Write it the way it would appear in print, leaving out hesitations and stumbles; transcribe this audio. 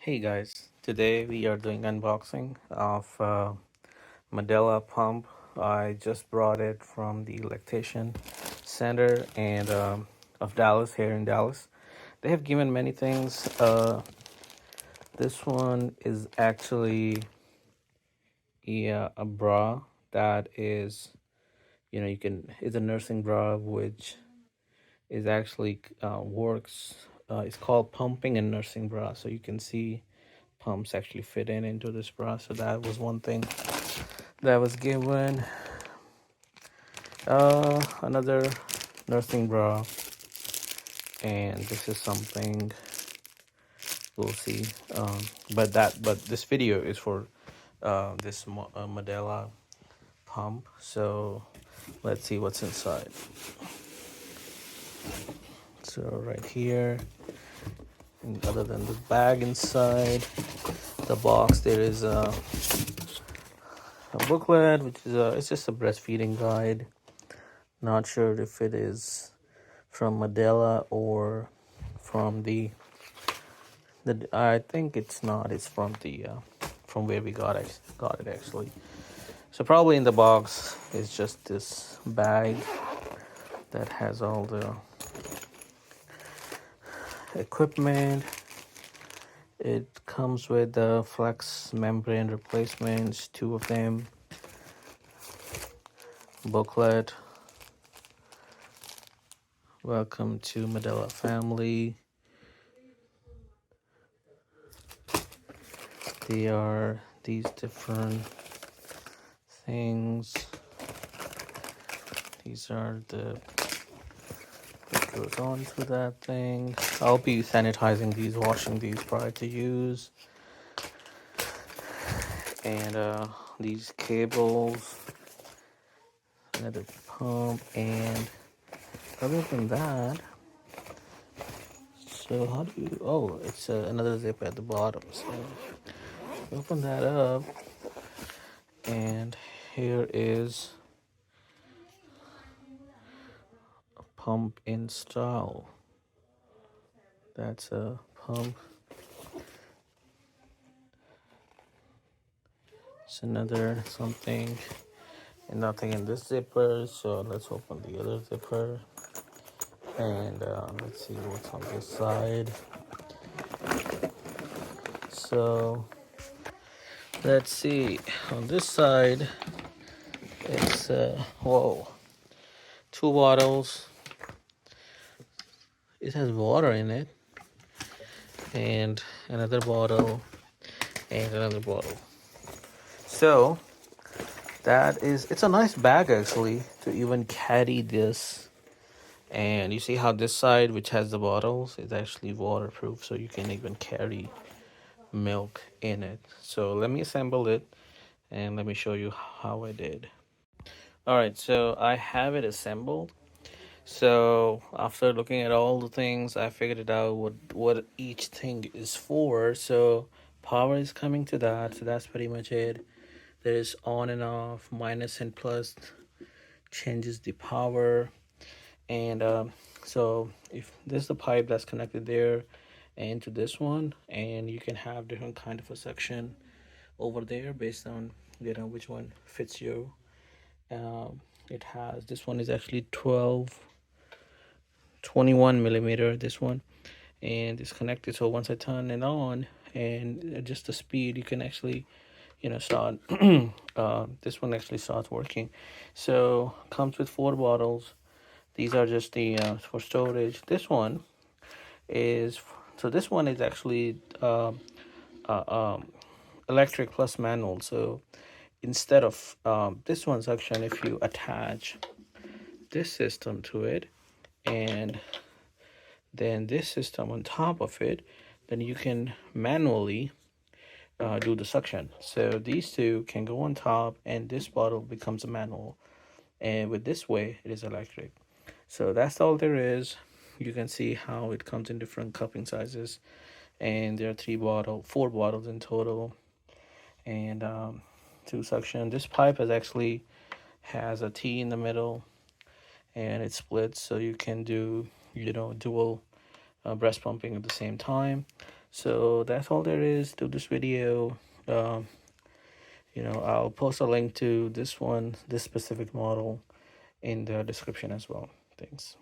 Hey guys, today we are doing unboxing of Medela pump. I just brought it from the lactation center and of Dallas, here in Dallas. They have given many things. This one is actually a bra that is, you can, it's a nursing bra which is actually works. It's called pumping and nursing bra, so you can see pumps actually fit into this bra. So that was one thing that was given. Another nursing bra, and this is something we'll see. But this video is for this Medela pump. So let's see what's inside. So right here, and other than the bag inside the box, there is a booklet, which is it's just a breastfeeding guide. Not sure if it is from Medela or from the I think it's not. It's from the from where we got it actually. So probably in the box is just this bag that has all the equipment. It comes with the flex membrane replacements, 2 of them. Booklet. Welcome to Medela family. They are these different things. These are the what goes on to that thing. I'll be sanitizing these, washing these prior to use. And these cables, another pump, and other than that, so how do you, oh, it's another zip at the bottom. So open that up, and here is a pump install. That's a pump. It's another something, and nothing in this zipper. So let's open the other zipper, and let's see what's on this side. So let's see, on this side it's whoa, 2 bottles. It has water in it, and another bottle, and another bottle. So that is, it's a nice bag actually to even carry this. And you see how this side, which has the bottles, is actually waterproof, so you can even carry milk in it. So let me assemble it and let me show you how I did. All right, so I have it assembled. So after looking at all the things, I figured it out what each thing is for. So power is coming to that, so that's pretty much it. There's on and off, minus and plus changes the power. And so if this is the pipe that's connected there and to this one, and you can have different kind of a section over there based on which one fits you. It has, this one is actually 21 millimeter, this one, and it's connected. So once I turn it on and adjust the speed, you can actually start this one actually starts working. So comes with 4 bottles. These are just the for storage. This one is, so this one is actually electric plus manual. So instead of this one section, if you attach this system to it and then this system on top of it, then you can manually do the suction. So these two can go on top, and this bottle becomes a manual, and with this way it is electric. So that's all there is. You can see how it comes in different cupping sizes, and there are 4 bottles in total, and 2 suction. This pipe has a T in the middle, and it splits, so you can do dual breast pumping at the same time. So that's all there is to this video. I'll post a link to this specific model in the description as well. Thanks.